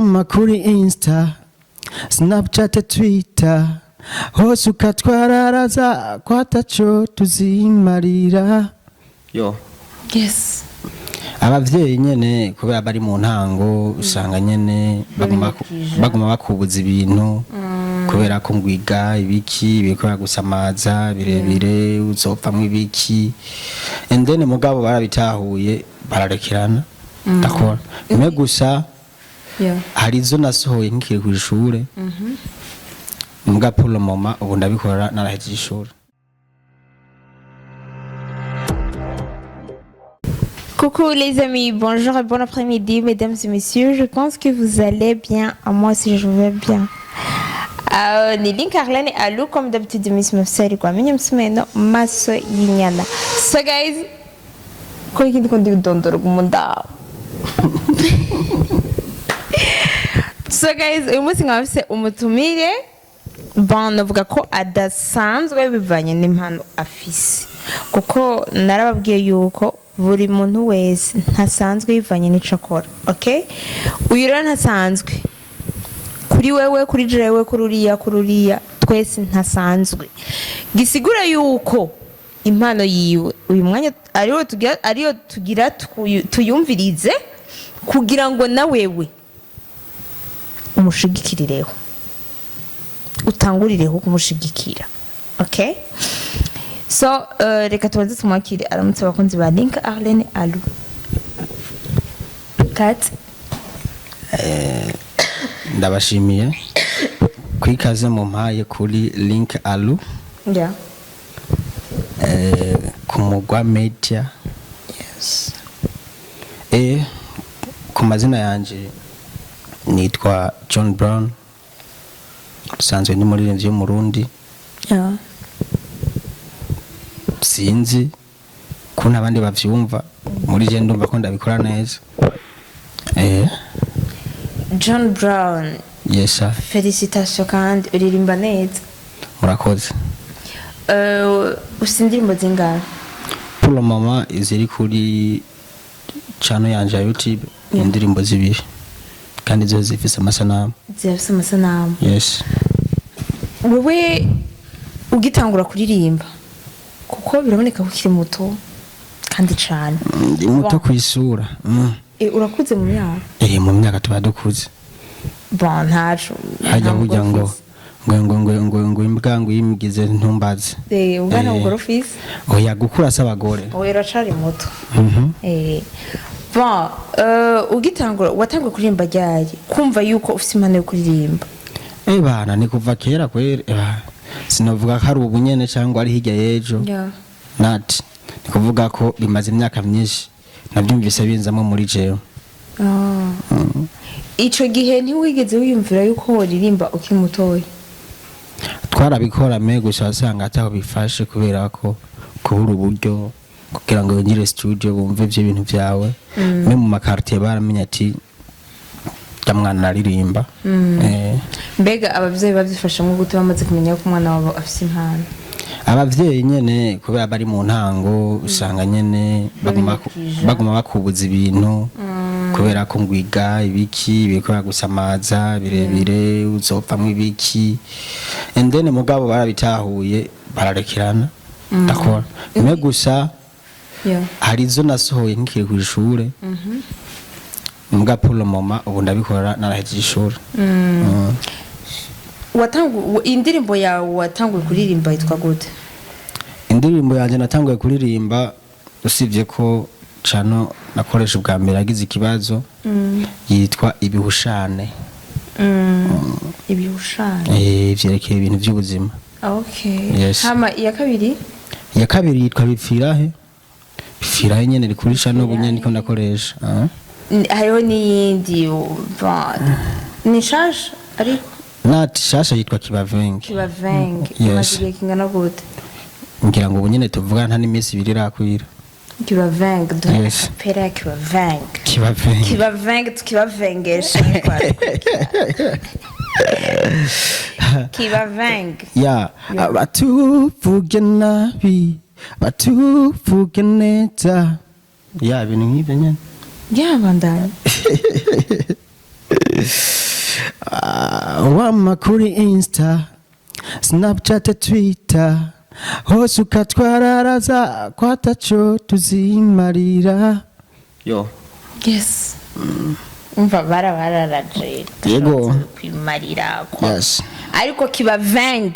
kwama kuri Insta, Snapchat, Twitter, hose ukatwararaza kwataco tuzimarira. Yo. Yes. Abavyeyi nyene kubera bari mu ntango usanga nyene baguma bakubuza ibintu kubera ko ngwiga ibiki bikora gusamaza birebire uzopfamwe ibiki and then mugabo barabitahuye bararekerana d'accord me gusa hari zo nasohoye nkiri ku ishure muga pour le moment ubu ndabikora naraheje ishuri. Coucou les amis, bonjour et bon après-midi mesdames et messieurs, je pense que vous allez bien, à moi aussi je vais bien. Ni link Arlene Alou comme d'habitude Miss Mafsari kwa mimi msumeno maso yinyana. So guys, ko ikindi ko ndondoro kumunda. So guys, uyu munsi nkabafise umutumire navuga ko adasanzwe bivanye n'impano afise. Kuko narababwiye yuko buri muntu wese ntasanzwe bivanye n'ico akora, okay? Uyu rero ntasanzwe kuri wewe, kuri jewe, kururiya twese ntasanzwe. Gisigura yuko impano yiwe uyu mwanya ariyo tugira tuyumvirize kugira ngo na wewe umushigikirireho, utangurireho kumushigikira, okay? So reka tubanze tumwakire aramutse abakunzi ba Link Arlene Alou. Kat ndabashimiye kwikaze mu mpaye kuri Link Alou. Yeah. Kumugwa media. Yes. Ku mazina yanje nitwa John Brown. Sanzwe ndi muririmbyi w'umurundi. Yeah. Sinzi kuna abandi bavyumva muri je ndumva ko ndabikora neza. John Brown. Yes sir. Félicitations kandi uririmba neza. Murakoze. Usindirimbo zingahe? Pour le moment iziri kuri channel yanje ya YouTube indirimbo zibiri kandi zo zifise amasanamu. Zifise amasanamu. Yes. Wewe ugitangura kuririmba kuko biraboneka ko ukiri muto kandi cyane. Ndi muto kwisura. Urakuze mu myaka? Mu myaka tuba dukuze. Bon ntacu. Hajya burya ngo imbwa ngo yimigize ntumbaze. Ubwana bw'orofisi. Oya gukura s'abagore. Oya racari muto. Bon ugitangura watangura kuririmba ryari kumva yuko ufite impano yo kuririmba? Bana ni kuva kera kwera. Sinavuga ko ari ubu nyene cyangwa ari hirya y'ejo. Yeah. Nati kuvuga ko bimaze imyaka myinshi nabyumvise binzamo muri jewe. Ico gihe ntiwigeze wiyumvira yuko woririmba ukiri mutoya? Twarabikora gusa asanga ataho bifashe kubera ko kubura uburyo kugira ngo yongere studio bumve ivyo bintu vyawe. Me mu makartier baramenya ati jamwana naririmba. Mbega abavyeyi bavyifashamo gute bamaze kumenya ko umwana wabo afise impano? Abavyeyi nyene kubera bari mu ntango usanga nyene baguma bakubuza ibintu kubera ko ngwiga ibiki bikora gusamaza birebire uzopfamwe ibiki and then mugabo barabitahuye bararekerana. D'accord me gusa hari zo nasohoye nkiri ku ishure muga pour le moment ubu ndabikora naraheje ishuri. Indirimbo yawe watanguye kuririmba yitwa gute? Indirimbo yanje natanguye kuririmba usibye ko cano nakoresha ubwa mbere agize ikibazo yitwa Ibihushane. Ibihushane vyerekeye ibintu by'ubuzima. Okay. Yes. Hama iya kabiri? Iya kabiri yitwa Bipfirahe. Bipfirahe nyene rikurisha no bunyene niko nakoresha. Hariho n'iyindi ni shasha ariko nati shasha yitwa Kibavenge. Kibavenge. Yes. Imaze kingana gute? Ngira ngo bunyene tuvuga nta n'imisi ibiri rakwira. Kibavenge. Yes. Pera Kibavenge. Kibavenge. Kibavenge tukibavengesha. Kibavenge. Ya batuvuge nabi batuvuge neza. Ya ibintu nk'ibyo nyene. Ya bandanye. wama kuri Insta Snapchat Twitter hose ukatwararaza kwataco tuzimarira yo yes umva bararaje yego kwimarira ko yes ariko kiba veng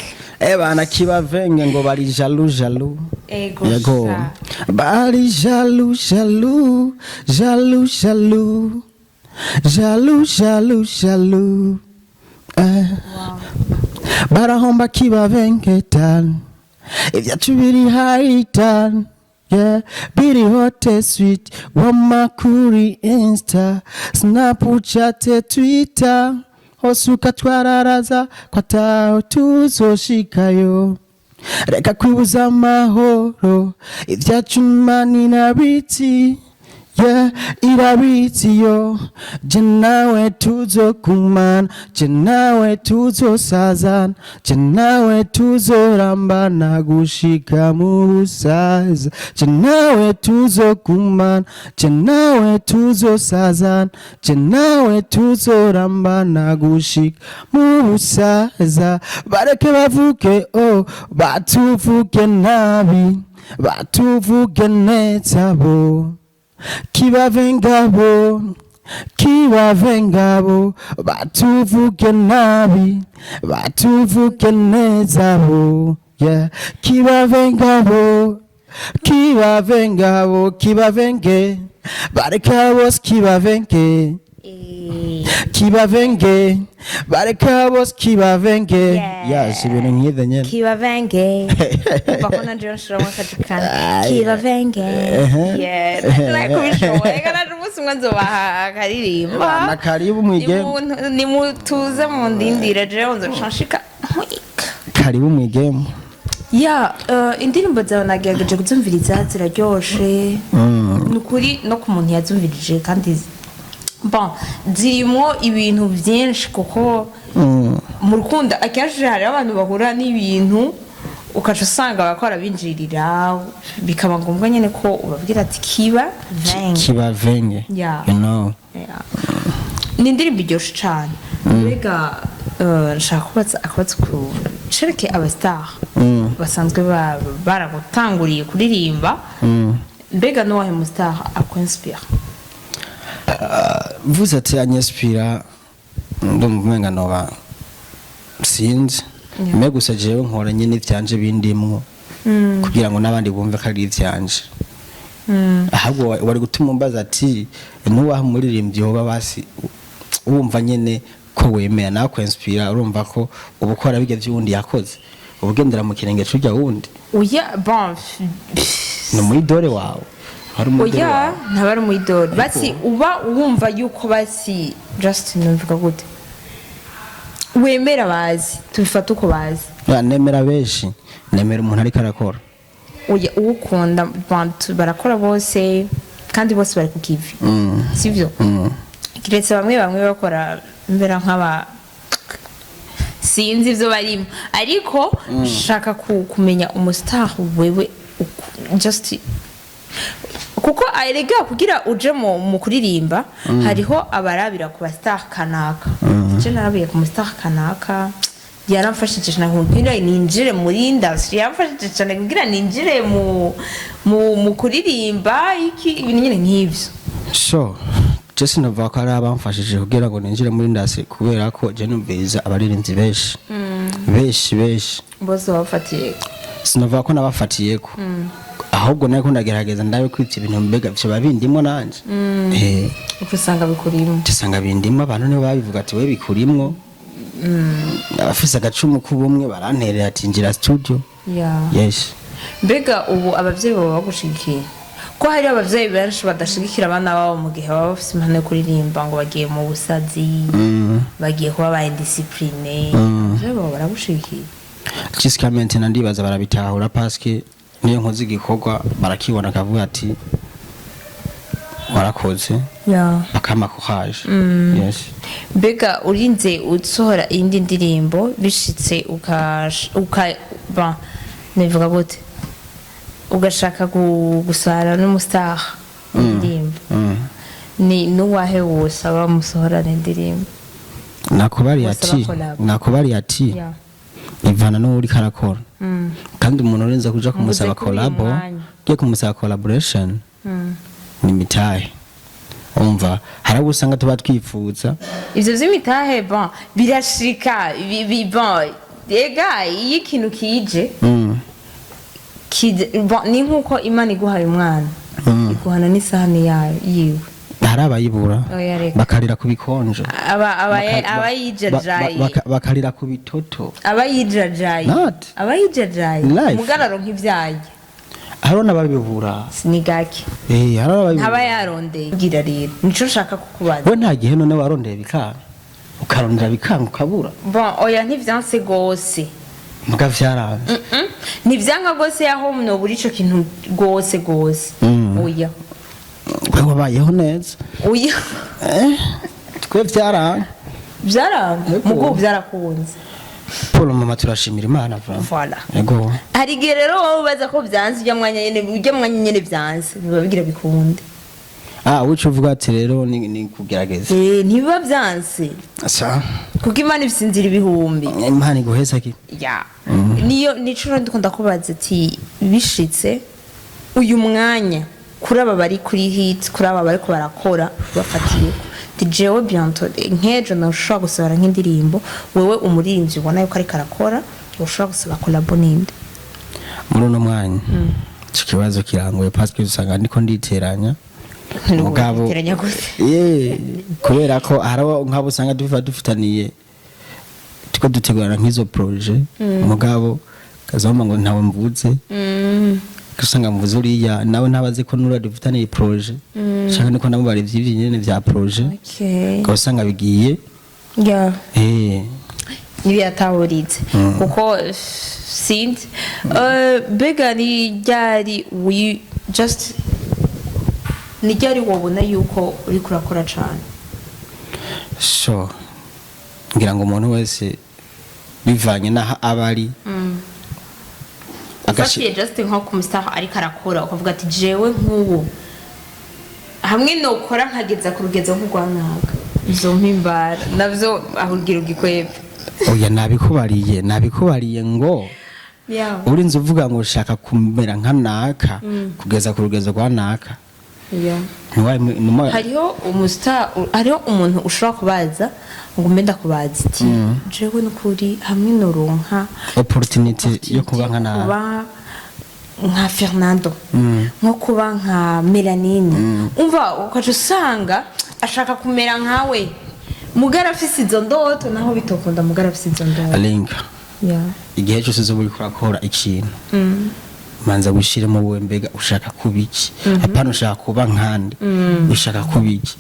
bana kiba venge ngo bari jaloux yego bari jaloux barahomba kiba venge tan ivyacu biri high tan yeah biri hot sweet wama kuri Insta Snapchat Twitter hose ukatwararaza kwataho tuzoshikayo reka kwibuza amahoro ivyacu mani nabiti yeah irabiti yo je nawe tuzokumana je nawe tuzosazana je nawe tuzorambana gushika mu busaza je nawe tuzokumana je nawe tuzosazana je nawe tuzorambana gushika mu busaza bareke bavuke oh batuvuke nabi batuvuke neza bo kiba vengabo batuvuke nabi batuvuke neza bo yeah kiba vengabo kiba venge bareka bose kiba venge bareka bose kiba venge yes ibintu nk'ibyo nyene kiba venge bakona nje nshira wakajikana kiba venge yeah nakubishoboye kana umunsi mwanzo bakaririmba na karibu mwige ni mutuze mu ndindire je nzoshashika karibu mwigemo ya indirimbo zawe nagerageje kuzumviriza ziraryoshe nukuri no ku muntu yazumvirije kandi bon zirimo ibintu byinshi kuko mu rukundo akenshi hari abantu bahura n'ibintu ukaca usanga bakora binjirira bikaba ngombwa nyine ko ubabwira ati kiba venge yeah. You know ni indirimbo iryoshe cyane mbega nshaka kubatsa ku shereke abastar basanzwe baragutanguriye kuririmba mbega n'uwahe mustar akwinspire vuze ati anyespira ndumva noba sinzi me gusa jewe nkora nyine ivyanje bindimwo kugira ngo nabandi bumve ko ari ivyanje ahubwo wari gutuma umbaza ati nuwaha muririmbyi hoba basi wumva nyene ko wemera nawe kwinspira urumva ko ubukora bige vyundi yakoze ubugendera mu kirenge cy'ujya wundi oya bon no muri dore wawe oya ntabari mu idori basi uba wumva yuko basi just numvika gute wemera bazi tubifata uko bazi nemera benshi nemera umuntu ariko arakora oya ukunda barakora bose kandi bose bari ku kivi sivyo kiretse bamwe bakora mbera nk'aba sinzi ivyo barimo ariko shaka kumenya umustar wewe just kuko aerega kugira uje mu kuririmba hariho abarabira ku bastar kanaka je narabiye ku mustar kanaka yaramfashije cyane kugira ninjire muri industry yaramfashije cyane kugira ninjire mu kuririmba iki ibintu nyine nk'ivyo so Jesse navuga ko ari abamfashije kugira ngo ninjire muri industry kubera ko je numviriza abaririmbyi benshi bose bafatiye sinavuga ko nabafatiyeko ahubwo nako ndagerageza ndabe kwitsa ibintu mbega byo babindimo nanje ukusanga bikurimo tusanga bindimo abantu nibo babivuga ati we bikurimwo abafise agacumu kubumwe baranterera ati injira studio yes mbega ubu abavyeyi babo bagushigikiye ko hari abavyeyi benshi badashigikira abana babo mu gihe baba bafise impano yo kuririmba ngo bagiye mu busazi bagiye kuba ba indiscipline babo baragushigikiye kisikamente nandibaza barabitahura paske niyo nkoze igikorwa barakibona kavuga ati warakoze akama kuhaje yes mbega urinze usohora indi ndirimbo bishitse uka nivuga gute ugashaka gusara n'umustar indirimbo ni nuwahe wose aba musohora indirimbo nakubari ati Yeah. ivana no uri karakora kandi umuntu urenza kuja kumusaba Muvuze kuri uyu collabo mwanya. giye kumusaba collaboration ni mitahe umva hari abo usanga tuba twifuza ivyo vy'imitahe bon birashika bon ega iyo ikintu kije bon ni nkuko Imana iguhaye umwana iguhana n'isahani yayo yiwe hari abayibura Oya, reka. bakarira ku bikonjo abayijajaye bakarira ku bitoto abayijajaye Not. abayijajaye Life. mugararo nk'ivyaye hariho n'ababibura ni gake hariho ntaba n'ababibura yarondeye gira rero nico nshaka kukubaza we nta gihe none warondeye bikanga ukarondera bikanga ukabura bon oya ntivyanse gose mbwa vyaranze ntivyanga gose yaho munobura ico kintu gose oya we wabayeho neza oya twe vyaranze vyaranga Yego. mugo vyarakunze Paul mama turashimira Imana vraiment voilà yego hari igihe rero wowe ubaza ko vyanze ujya mwanya nyene vyanse biba bigira bikunde wico uvuga ati rero ni kugerageza ntibiba vyanse asa kuko Imana ifise inzira ibihumbi Imana iguheza ki ya niyo nico ndikunda kubaza ati bishitse uyu mwanya kuri aba bari kuri hit kuri aba bari ko barakora bafatiye jewe bientôt nkejo nashobora gusaba nk'indirimbo wewe umuririmbyi ubona yuko ariko arakora ushobora gusaba collabo ninde muri uno mwanya ico kibazo kirangoye parce que usanga ndiko nditeranya mugabo Nditeranya gute? kubera ko haraho nk'abo usanga dufitaniye tuko dutegurana nk'izo projet mugabo kazoma ngo ntawe mvuze usanga mvuze uriya nawe ntabaze ko nura dufitaniye projet cyangwa niko nabo bari vy'ivyi nyene vya projet okay usanga bigiye yeah nibyatahuritse kuko sinzi bega ni ryari we just ni ryari wabona yuko uri kurakora cyane so ngira ngo umuntu wese bivanye naho abari ufatiye just nko ku mustar ariko arakora ukavuga ati jewe nk'ubu hamwe nokora nkageza ku rugezo nk'urwanaga izo mpimbara navyo ahubwira ugikwebe oya nabikubariye ngo urinze uvuga ngo ushaka kumera nka naka kugeza ku rugezo rwa naka hariho umuntu ushobora kubaza ngo mbe ndakubaza iti jewe n'ukuri hamwe noronka opportunity yo kuba nka Fernando nko kuba nka Melanine umva ukaje usanga ashaka kumera nkawe mugara afise izo ndoto naho bitokunda mugara afise izo ndoto alinka igihe cyose zo buri kurakora ikintu manza gushiremo wowe mbega ushaka kubiki apana ushaka kuba nkandi ushaka kubiki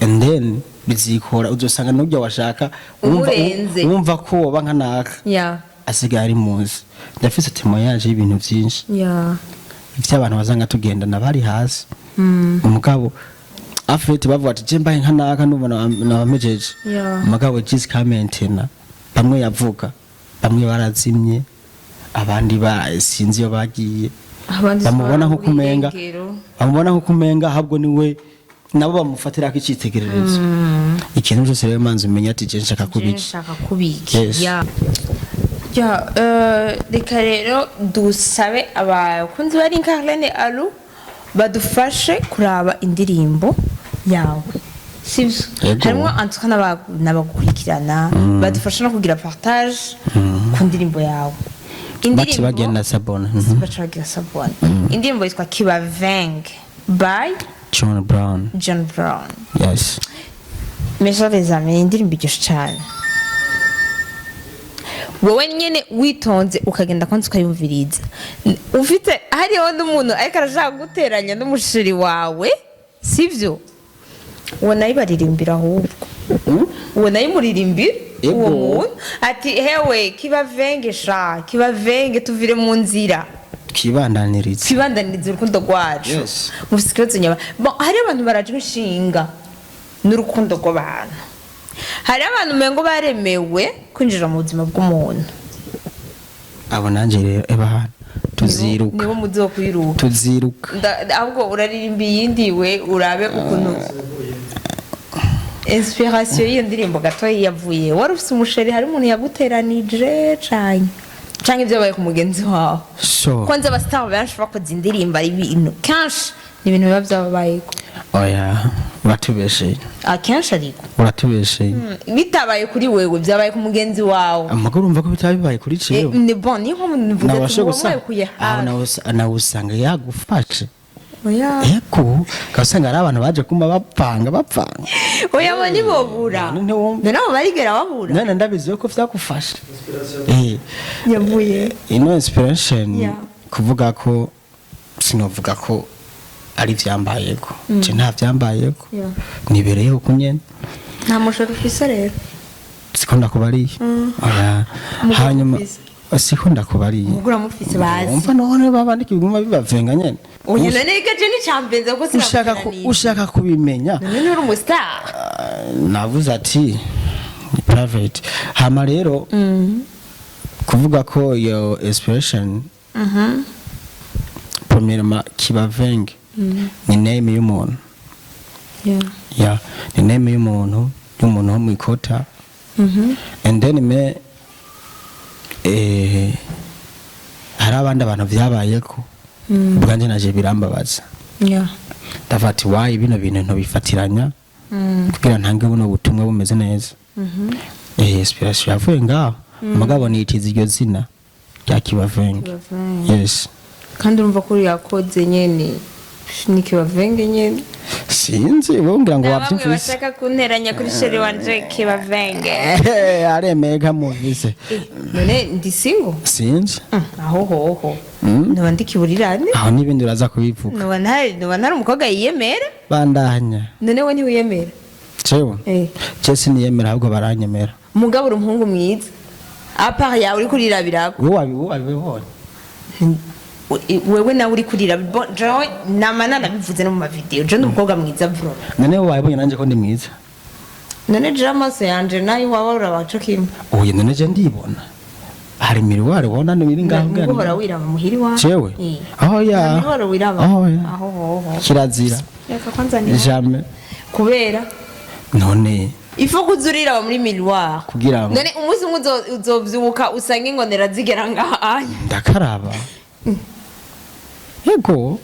and then bizikora uzosanga n'ujya washaka wumva ko woba nka naka asigaye ari muzi ndafise témoignage y'ibintu byinshi ivy'abantu bazanga tugendana bari hasi umugabo afite bavuga ati je mbaye nka naka n'ubona nabamejeje umugabo just comment bamwe yavuga bamwe barazimye abandi sinzi yo bagiye bamubona nko kumenga ahubwo niwe nabo bamufatira ko icitegererezo ikintu cyose rero manzi umenya ati je nshaka kubiki reka rero dusabe abakunzi bari Carlene Alu badufashe kuraba indirimbo yawe sivyo harimo antuka n'abagukurikirana badufasha no kugira partage ku ndirimbo yawe indirimbo bagenda sabona indirimbo yitwa Kibaveng by John Brown yes mesha les amis indirimbo iryoshe cyane wowe nyene witonze ukagenda kwanza ukayumviriza ufite hariho n'umuntu ariko arashaka guteranya n'umushiri wawe sivyo uwo nayo baririmbira ahubwo uwo nayo muririmbira uwo muntu ati hewe kibavenge tuvire mu nzira kibandaniriza urukundo rwacu mufise ikibazo nyaba hariho abantu baraje inshinga n'urukundo rw'abantu hari abantu mengo baremewe kwinjira mu buzima bw'umuntu abo nanje rero hano tuziruka nibo muzo kwiruka tuziruka ahubwo uraririmba yindi we urabe ukuntu inspiration y'iyo ndirimbo gato yavuye wari ufite umusheri hari umuntu yaguteranije canke ibyabaye ku mugenzi wawe so kwanza abastar benshi bakoze indirimbo ari ibintu kenshi ni ibintu biba byababayeko oya uratubesheye akenshi ariko uratubesheye bitabaye kuri wewe byabaye ku mugenzi wawe amakuru urumva ko bitaba bibaye kuri ciwe ni bon niho mvuze nabashe ko gusa wabaye kuye nawe usanga yagufashe oya eko kasanga ari abantu baje kuma bapanga oya bani bobura nabo barigera babura none ndabizi ko vyagufasha yavuye ino inspiration Yeah. kuvuga ko sinovuga ko ari vyambayeko je nta vyambayeko Yeah. nibereyeho kunyene nta mushoro ufise rero siko ndakubariye oya hanyuma siko ndakubariye umugura mufise bazi umva none babandika ibiguma bibavenga nyene oya none ikaje ni champions ko ushaka kubimenya none uri umustar navuze ati ni private hama rero kuvuga ko iyo inspiration premièrement kibavenge ni name y'umuntu ya ni name y'umuntu wo mu ikota and then hari abandi abantu vyabayeko ubwanje naje birambabaza ndafati wayi bino bintu ntobifatiranya kugira ntange buno butumwa bumeze neza inspiration yavuye ngaho mugabo nitiza iryo zina rya kibavenge yes kandi urumva ko yakoze nyene ni kibavenge nyene sinzi bongera ngo bamwe wavyumvise bashaka kunteranya kuri sheri wanje kibavenge aremeye muvise none ndi single sinzi aho hoho noba ndikiburirane aho n'ibindi uraza kubivuga noba ntari umukobwa yiyemera bandanya none we ntiwiyemera cewe je siniyemera ahubwo baranyemera umugabo uri umuhungu mwiza apart yawe uri kurirabirako wowe wabibonye wewe nawe uri kurirabirako jewe namana nabivuze no mu mavideo je ndi umukobwa mwiza bro none wowe wabibonye nanje ko ndi mwiza none je amaso yanje nayo waba urabaco kimwe oye none je ndibona hari miruware wona n'ibiri ngaho ngo hora wiraba muhiri wa cewe aho ya hora wiraba aho ya aho hoho kirazira reka kwanza ni jamais kubera none ifo kuzurira muri miroir kugira ngo none umunsi umwe uzovyuka usange ingondera zigera ngaha ndakaraba yego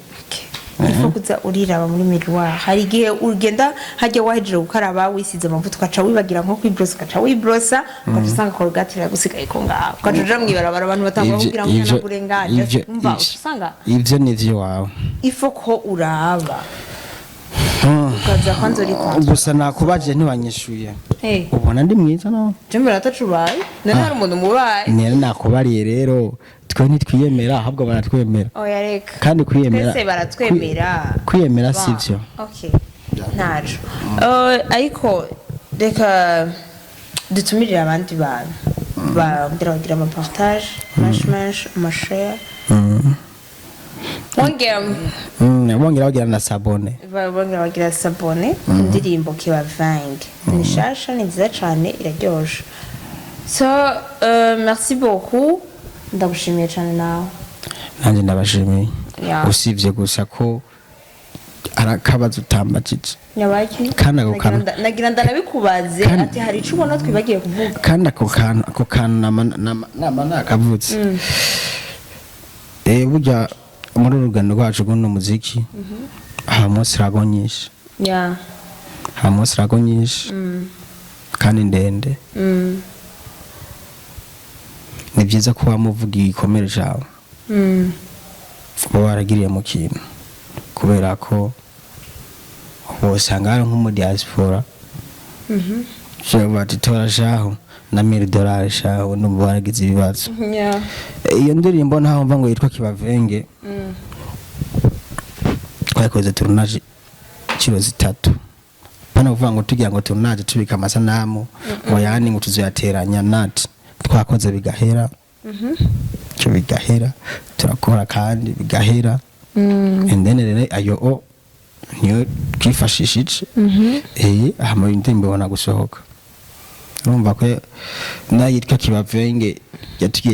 ifo kuza uriraba muri miroir hari igihe ugenda hajya wahejeje gukaraba wisize amavuta ukaca wibagira nko kwibrosa ukaca wibrosa ukaca usanga korogate iragusigaye ko ngaho ukaca uja mwibarabara abantu batangwa kugira ngo yanakurengane umva usanga ivyo nivyo wawe ifo ko uraba ukaza kwanza uri kwanza gusa nakubaje ntiwanyishuye ubona ndi mwiza no jembera atacubaye none hari umuntu mubaye nene nakubariye rero twe ntitwiyemera ahubwo baratwemera oya reka kandi kwiyemera twese baratwemera kwiyemera sivyo okay ntaco ariko reka dutumirire abandi bantu bagira bagira amapartage menshi amashare bongera bagira na sabone bongera bagira sabone indirimbo kibavenge ni shasha ni nziza cane iraryoshe so merci beaucoup ndagushimiye cane nawe nanjye ndabashimiye Yeah. usibye gusa ko arakabaza utambajije nyabaki Kandi ako kantu- nagira ndanabikubaze ati hari ico ubona twibagiye kuvuga kandi ako kantu nama nakavutse burya muri urugendo rwacu rw'uno muziki habamo sirago nyinshi ya habamo sirago nyinshi kandi ndende ni byiza ko wamuvuga igikomere cyawe uba waragiriye mu kintu kubera ko usanga hari nko mu diaspora bati tora shaho na $1000 shaho n'ubu waragize ibibazo ya iyo ndirimbo ntaho mva ngo yitwa kibavenge twakoze turunaje kilo 3 pana kuvuga ngo tugira ngo turunaje tubika amasanamu ngo yani ngo tuzoyateranya nati twakoze bigahera cyo bigahera turakora kandi bigahera and then rero ayo niyo twifashishije hama indirimbo ibona gusohoka urumva ko nayitwa kibavenge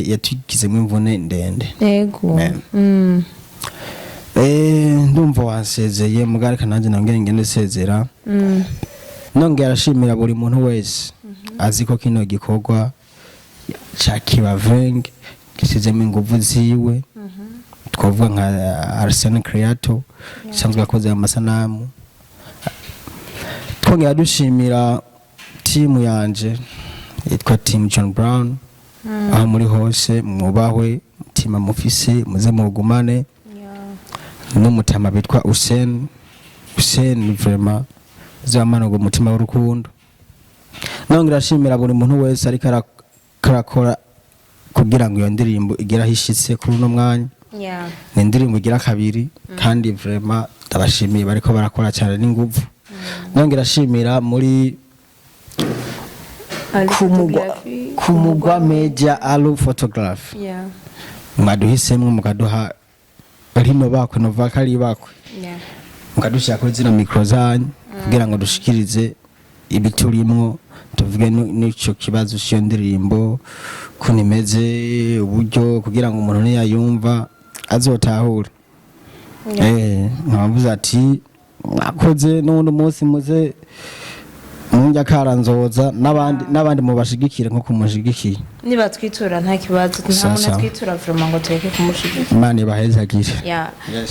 yatugizemo imvune ndende yego ndumva wansezeye mugareka nanjye nongere ngende sezera nongera arashimira buri muntu wese azi ko kino gikorwa ca Kibavenge gisizemo inguvu ziwe twavuga nka Arsene Creator isanzwe akoze amasanamu twongera dushimira timu yanje yitwa Team John Brown aho muri hose mwubahwe mutima mufise muze mugumane n'umutama bitwa Hussein vraiment zamana ngo mutima w'urukundo nongera ashimira buri muntu wese ariko arakora kugira ngo iyo ndirimbo igera hishitse kuri uno mwanya ni indirimbo igira kabiri kandi vraiment ndabashimiye bariko barakora cyane n'inguvu nongera ashimira muri kumugwa media alu photography mwaduhisemwe mukaduha rino bakwe nova kali bakwe mukadushaka kuri zino mikro zanyu kugira ngo dushikirize ibiturimwo tuvuge n'ico kibazo cyo ndirimbo kunimeze uburyo kugira ngo umuntu niyayumva azotahure nkavuze ati mwakoze n'undi munsi muze munjya karanzoza n'abandi mubashigikire nko kumushigikiye niba twitura nta kibazo ntabona twitura vraiment ngo tureke kumushigikira Imana ibahezagire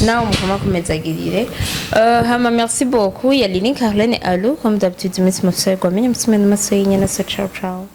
nawe mukoma kumezagirire hama merci beaucoup ya Lini Carlene Alou comme d'habitude merci monsieur Gwamenye merci merci nyene ciao ciao